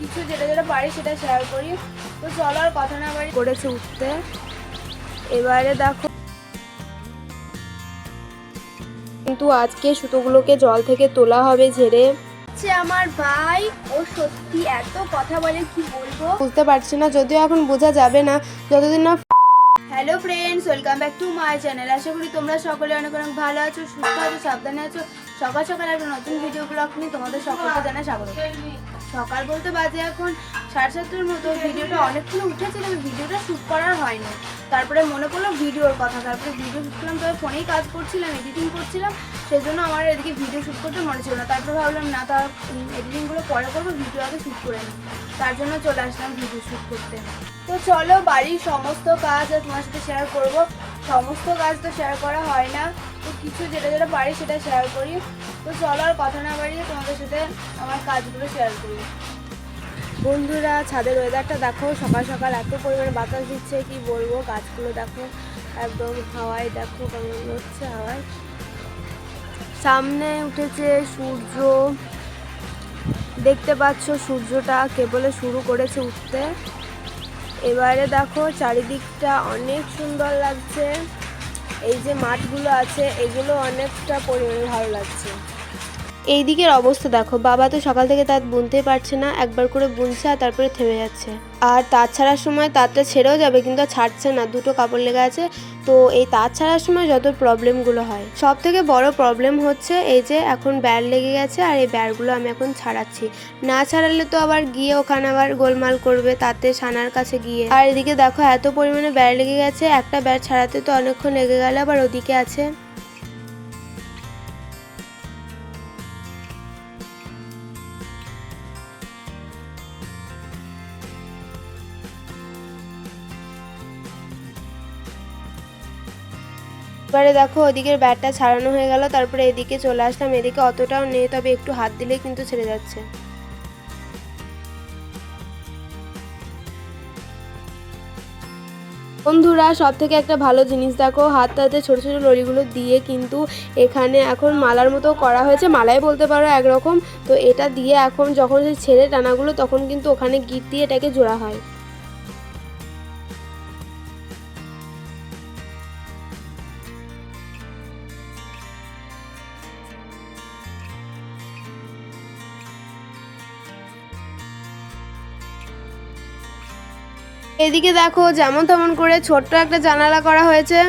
কিছু যেটা যেটা পারি সেটা শেয়ার করি। তো চলো আর কথা না বাড়ি করেছে উঠতে। এবারে দেখো কিন্তু আজকে সুতোগুলোকে জল থেকে তোলা হবে ঝেড়ে। আমার ভাই ও সত্যি এত কথা বলে কি বলবো, বুঝতে পারছি না, যদিও এখন বোঝা যাবে না যতদিন না। Hello friends, welcome back to my channel. আশা করি তোমরা সকলে অনেক অনেক ভালো আছো, সুস্থ আছো, সাবধানে আছো। সকাল সকাল একটা নতুন ভিডিও ব্লগ নিয়ে তোমাদের সকলকে জানাই স্বাগত। সকাল বলতে বাজে এখন 7:30টার মতো। ভিডিওটা অনেকক্ষণ উঠেছে, তবে ভিডিওটা শ্যুট করার হয়নি। তারপরে মনে পড়লো ভিডিওর কথা, তারপরে ভিডিও শ্যুট করলাম। তবে ফোনেই কাজ করছিলাম, এডিটিং করছিলাম, সেই জন্য আমার এদিকে ভিডিও শ্যুট করতে মনে ছিল না। তারপরে ভাবলাম না, তার এডিটিংগুলো পরে করবো, ভিডিও আগে শ্যুট করে নিই। তার জন্য চলে আসলাম ভিডিও শ্যুট করতে। তো চলো বাড়ির সমস্ত কাজ আর তোমার সাথে শেয়ার করব। সমস্ত কাজ তো শেয়ার করা হয় না, তো কিছু যেটা যেটা পারি সেটা শেয়ার করি। তো চলো আর কথা না বাড়িয়ে তোমাদের সাথে আমার কাজগুলো শেয়ার করি। বন্ধুরা, ছাদের ওয়েদারটা দেখো, সকাল সকাল এত পরিমাণে বাতাস দিচ্ছে কি বলবো। গাছগুলো দেখো একদম হাওয়ায়, দেখো কেমন হচ্ছে হাওয়ায়। সামনে উঠেছে সূর্য, দেখতে পাচ্ছ সূর্যটা কেবলে শুরু করেছে উঠতে। এবারে দেখো চারিদিকটা অনেক সুন্দর লাগছে। এই যে মাঠগুলো আছে এগুলো অনেকটা পরিমাণে ভালো লাগছে। এই দিকের অবস্থা দেখো, বাবা তো সকাল থেকে তাঁত বুনতেই পারছে না, একবার করে বুনছে আর তারপরে থেমে যাচ্ছে। আর তাঁত ছাড়ার সময় তাঁতটা ছেড়েও যাবে কিন্তু আর ছাড়ছে না, দুটো কাপড় লেগে আছে। তো এই তাঁত ছাড়ার সময় যত প্রবলেমগুলো হয়, সব থেকে বড় প্রবলেম হচ্ছে এই যে এখন ব্যার লেগে গেছে, আর এই ব্যারগুলো আমি এখন ছাড়াচ্ছি। না ছাড়ালে তো আবার গিয়ে ওখানে আবার গোলমাল করবে তাতে ছানার কাছে গিয়ে। আর এদিকে দেখো এত পরিমাণে ব্যার লেগে গেছে, একটা ব্যার ছাড়াতে তো অনেকক্ষণ লেগে গেল। আবার ওদিকে আছে এবারে দেখো ওদিকের ব্যাটটা ছাড়ানো হয়ে গেল। তারপরে এদিকে চলে আসলাম, এদিকে অতটাও নেই, তবে একটু হাত দিলেই কিন্তু ছেড়ে যাচ্ছে। বন্ধুরা, সব থেকে একটা ভালো জিনিস দেখো, হাতটাতে ছোট ছোট লরিগুলো দিয়ে কিন্তু এখানে এখন মালার মতো করা হয়েছে, মালাই বলতে পারো একরকম। তো এটা দিয়ে এখন যখন সেই ছেড়ে টানাগুলো তখন কিন্তু ওখানে গিট দিয়ে এটাকে জোড়া হয়। এদিকে দেখো যেমন তেমন করে ছোট্ট একটা জানালা করা হয়েছে।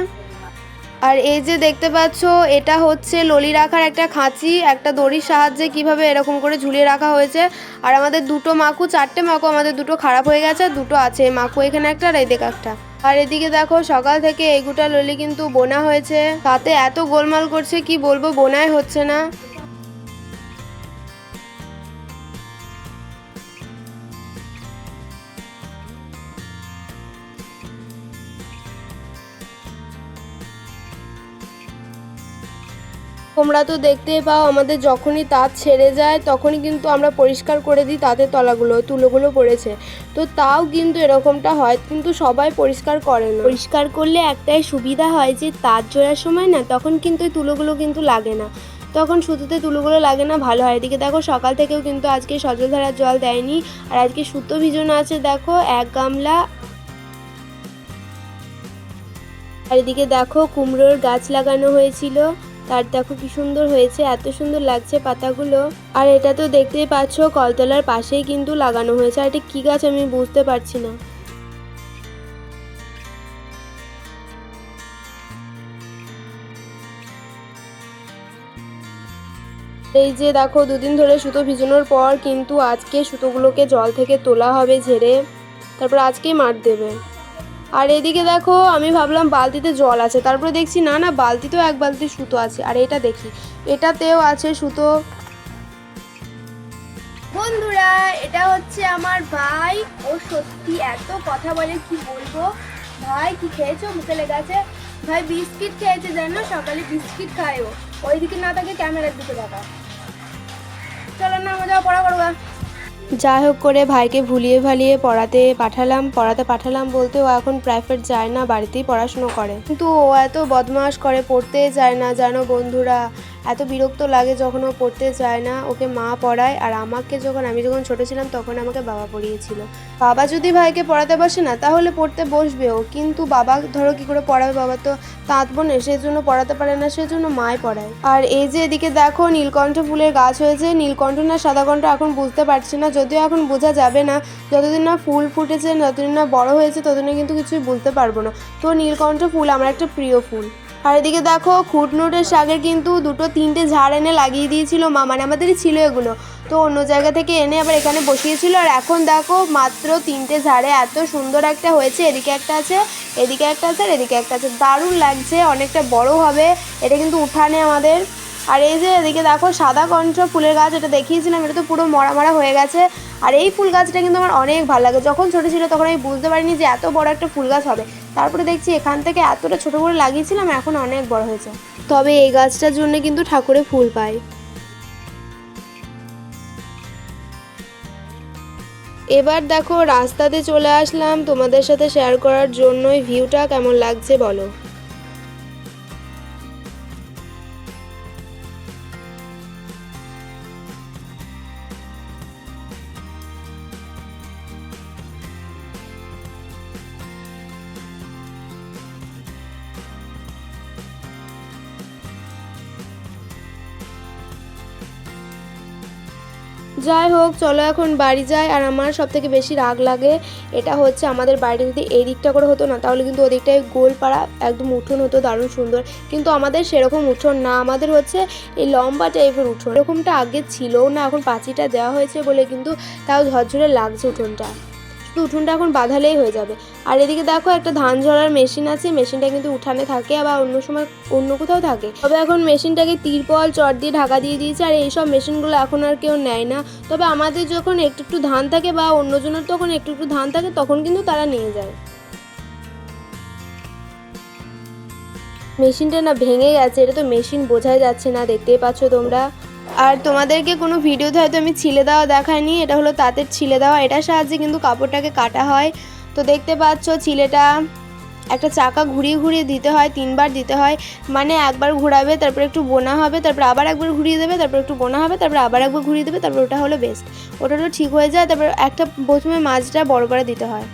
আর এই যে দেখতে পাচ্ছ এটা হচ্ছে ললি রাখার একটা খাঁচি, একটা দড়ির সাহায্যে কিভাবে এরকম করে ঝুলিয়ে রাখা হয়েছে। আর আমাদের দুটো মাকু, 4টে মাকু আমাদের দুটো খারাপ হয়ে গেছে, দুটো আছে মাকু এখানে একটা আর এদিকে একটা। আর এদিকে দেখো সকাল থেকে এই গোটা ললি কিন্তু বোনা হয়েছে, তাতে এত গোলমাল করছে কি বলবো, বোনাই হচ্ছে না। তোমরা তো দেখতেই পাও আমাদের যখনই তাঁত ছেড়ে যায় তখনই কিন্তু আমরা পরিষ্কার করে দিই তাঁতের তলাগুলো, তুলোগুলো পড়েছে। তো তাও কিন্তু এরকমটা হয়, কিন্তু সবাই পরিষ্কার করে না। পরিষ্কার করলে একটাই সুবিধা হয় যে তাঁত জোড়ার সময় না তখন কিন্তু ওই তুলোগুলো কিন্তু লাগে না, তখন সুতোতে তুলোগুলো লাগে না, ভালো হয়। এদিকে দেখো সকাল থেকেও কিন্তু আজকে সজলধারার জল দেয়নি, আর আজকে সুতো ভিজানো আছে দেখো 1 গামলা। আর এদিকে দেখো কুমড়োর গাছ লাগানো হয়েছিল, তার দেখো কি সুন্দর হয়েছে, এত সুন্দর লাগছে পাতাগুলো। আর এটা তো দেখতেই পাচ্ছ কলতলার পাশেই কিন্তু লাগানো হয়েছে। আর এটা কি গাছ আমি বুঝতে পারছি না। এই যে দেখো 2 দিন ধরে সুতো ভিজানোর পর কিন্তু আজকে সুতোগুলোকে জল থেকে তোলা হবে ঝেড়ে, তারপর আজকেই মাঠ দেবে। আর এদিকে দেখো আমি ভাবলাম বালতিতে জল আছে, তারপরে দেখছি না না, বালতিতেও 1 বালতি সুতো আছে। আর এটা দেখি এটাতেও আছে সুতো। বন্ধুরা, এটা হচ্ছে আমার ভাই, ও সত্যি এত কথা বলে কি বলবো। ভাই কি খেয়েছো, মুখে লেগে আছে। ভাই বিস্কিট খেয়েছে, জানো সকালে বিস্কিট খায় ও। ওইদিকে না তাকে ক্যামেরার দিকে দেখা। চলো না, আমরা যাওয়া পড়া করবো। যাই হোক করে ভাইকে ভুলিয়ে ভালিয়ে পড়াতে পাঠালাম বলতে ও এখন প্রাইভেট যায় না, বাড়িতেই পড়াশুনো করে। কিন্তু ও এত বদমাশ করে, পড়তে যায় না জানো বন্ধুরা। এত বিরক্ত লাগে যখন ও পড়তে চায় না। ওকে মা পড়ায়, আর আমি যখন ছোটো ছিলাম তখন আমাকে বাবা পড়িয়েছিল। বাবা যদি ভাইকে পড়াতে বসে না তাহলে পড়তে বসবেও, কিন্তু বাবা ধরো কী করে পড়াবে, বাবা তো তাঁত বোনে, সেজন্য পড়াতে পারে না, সেজন্য মাই পড়ায়। আর এই যে এদিকে দেখো নীলকণ্ঠ ফুলের গাছ হয়েছে, নীলকণ্ঠ না সাদা কণ্ঠ এখন বুঝতে পারছি না, যদিও এখন বোঝা যাবে না, যতদিন না ফুল ফুটেছে, যতদিন না বড় হয়েছে ততদিনে কিন্তু কিছুই বুঝতে পারবো না। তো নীলকণ্ঠ ফুল আমার একটা প্রিয় ফুল। আর এদিকে দেখো খুটনুটের শাকের কিন্তু 2-3টে ঝাড় এনে লাগিয়ে দিয়েছিল মা, মানে আমাদেরই ছিল এগুলো, তো অন্য জায়গা থেকে এনে আবার এখানে বসিয়েছিল। আর এখন দেখো মাত্র 3টে ঝাড়ে এত সুন্দর একটা হয়েছে, এদিকে একটা আছে, এদিকে একটা আছে, আর এদিকে একটা আছে, দারুণ লাগছে, অনেকটা বড় হবে। এটা কিন্তু উঠানে আমাদের। আর এই যে এদিকে দেখো সাদা কণ্ঠ ফুলের গাছ, এটা দেখিয়েছিলাম, এটা তো পুরো মরা মরা হয়ে গেছে। আর এই ফুল গাছটা কিন্তু আমার অনেক ভালো লাগে। যখন ছোটো ছিল তখন আমি বুঝতে পারিনি যে এত বড় একটা ফুল গাছ হবে, তারপরে দেখছি এখান থেকে এতটা ছোটো করে লাগিয়েছিলাম, এখন অনেক বড় হয়েছে। তবে এই গাছটার জন্য কিন্তু ঠাকুরে ফুল পায়। এবার দেখো রাস্তাতে চলে আসলাম তোমাদের সাথে শেয়ার করার জন্যই, ভিউটা কেমন লাগছে বলো। যাই হোক, চলো এখন বাড়ি যাই। আর আমার সবথেকে বেশি রাগ লাগে এটা হচ্ছে, আমাদের বাড়িটা যদি এই দিকটা করে হতো না তাহলে কিন্তু ওদিকটায় গোল পাড়া একদম উঠোন হতো, দারুণ সুন্দর। কিন্তু আমাদের সেরকম উঠোন না, আমাদের হচ্ছে এই লম্বা টাইপের উঠোন। এরকমটা আগে ছিলও না, এখন পাঁচিটা দেওয়া হয়েছে বলে কিন্তু তাও ঝরঝরে লাগছে উঠোনটা, শুধু উঠোনটা এখন বাঁধালেই হয়ে যাবে। আর এদিকে দেখো একটা ধান ঝরার মেশিন আছে, মেশিনটা কিন্তু উঠানে থাকে, আবার অন্য সময় অন্য কোথাও থাকে। তবে এখন মেশিনটাকে তিরপল চট দিয়ে ঢাকা দিয়ে দিয়েছে, আর এইসব মেশিনগুলো এখন আর কেউ নেয় না। তবে আমাদের যখন একটু একটু ধান থাকে বা অন্যজনের তখন একটু একটু ধান থাকে তখন কিন্তু তারা নিয়ে যায়। মেশিনটা না ভেঙে গেছে, এটা তো মেশিন বোঝাই যাচ্ছে না, দেখতেই পাচ্ছ তোমরা। আর তোমাদেরকে কোনো ভিডিওতে হয়তো আমি ছিলে দেওয়া দেখাইনি, এটা হলো তাঁতের ছিলে দেওয়া, এটার সাহায্যে কিন্তু কাপড়টাকে কাটা হয়। তো দেখতে পাচ্ছ ছিলেটা একটা চাকা ঘুরিয়ে ঘুরিয়ে দিতে হয়, 3বার দিতে হয়, মানে একবার ঘোরাবে, তারপর একটু বোনা হবে, তারপর আবার একবার ঘুরিয়ে দেবে, তারপর একটু বোনা হবে, তারপর আবার একবার ঘুরিয়ে দেবে, তারপর ওটা হলো বেস্ট, ওটা তো ঠিক হয়ে যায়। তারপর একটা প্রথমে মাছটা বড় করে দিতে হয়।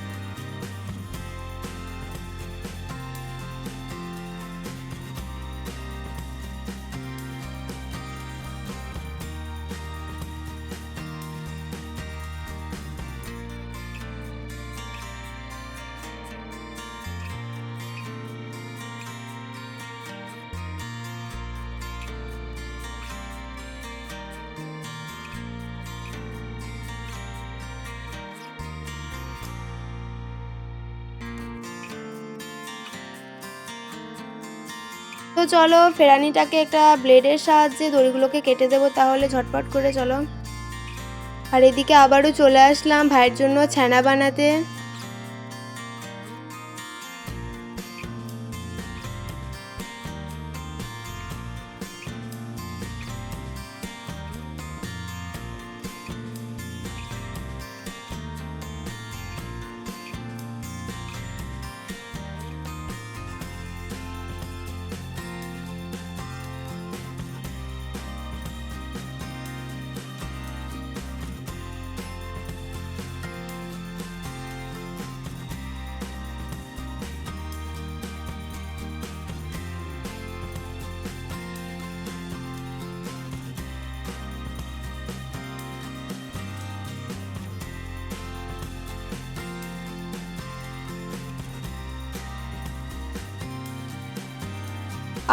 তো চলো ফেরানিটাকে একটা ব্লেডের সাহায্যে দড়িগুলোকে কেটে দেবো, তাহলে ঝটপট করে চলো। আর এদিকে আবারও চলে আসলাম ভাইয়ের জন্য ছানা বানাতে।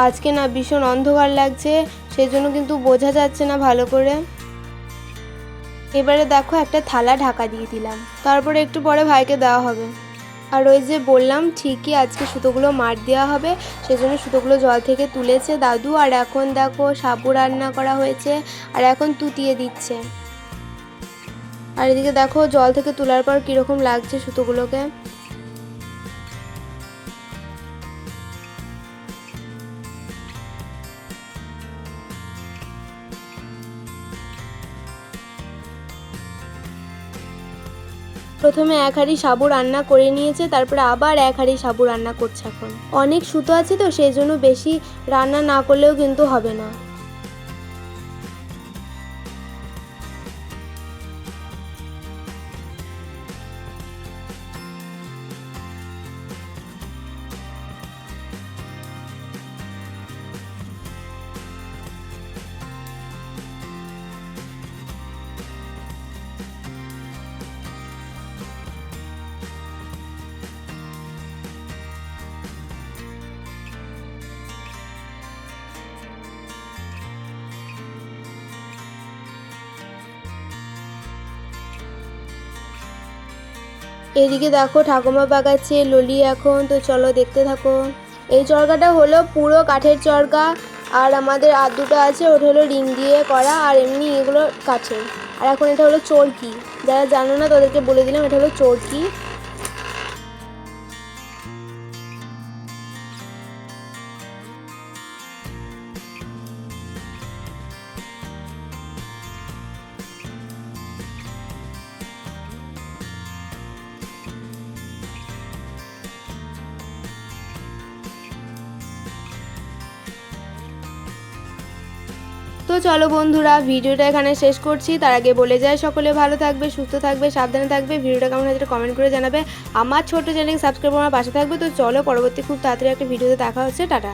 আজকে না ভীষণ অন্ধকার লাগছে, সেজন্য কিন্তু বোঝা যাচ্ছে না ভালো করে। এবারে দেখো একটা থালা ঢাকা দিয়ে দিলাম, তারপরে একটু পরে ভাইকে দেওয়া হবে। আর ওই যে বললাম ঠিকই আজকে সুতোগুলো মার দেওয়া হবে, সেজন্য সুতোগুলো জল থেকে তুলেছে দাদু। আর এখন দেখো সাবু রান্না করা হয়েছে, আর এখন তুতিয়ে দিচ্ছে। আর এদিকে দেখো জল থেকে তোলার পর কীরকম লাগছে সুতোগুলোকে। প্রথমে 1 হাঁড়ি সাবু রান্না করে নিয়েছে, তারপরে আবার 1 হাঁড়ি সাবু রান্না করছে। এখন অনেক সুতো আছে তো সেই জন্য বেশি রান্না না করলেও কিন্তু হবে না। এদিকে দেখো ঠাকুমা পাকাচ্ছে ললি এখন, তো চলো দেখতে থাকো। এই চরকাটা হলো পুরো কাঠের চরকা, আর আমাদের আর দুটো আছে ওটা হলো রিং দিয়ে করা, আর এমনি এগুলো কাঠের। আর এখন এটা হলো চরকি, যারা জানো না তাদেরকে বলে দিলাম এটা হলো চরকি। তো চলো বন্ধুরা, ভিডিওটা এখানে শেষ করছি। তার আগে বলে যায় সকলে ভালো থাকবে, সুস্থ থাকবে, সাবধানে থাকবে। ভিডিওটা কেমন হয়েছে কমেন্ট করে জানাবে। আমার ছোট্ট চ্যানেল সাবস্ক্রাইব করে আমার পাশে থাকবে। তো চলো পরবর্তী খুব তাড়াতাড়ি একটা ভিডিওতে দেখা হচ্ছে। টাটা।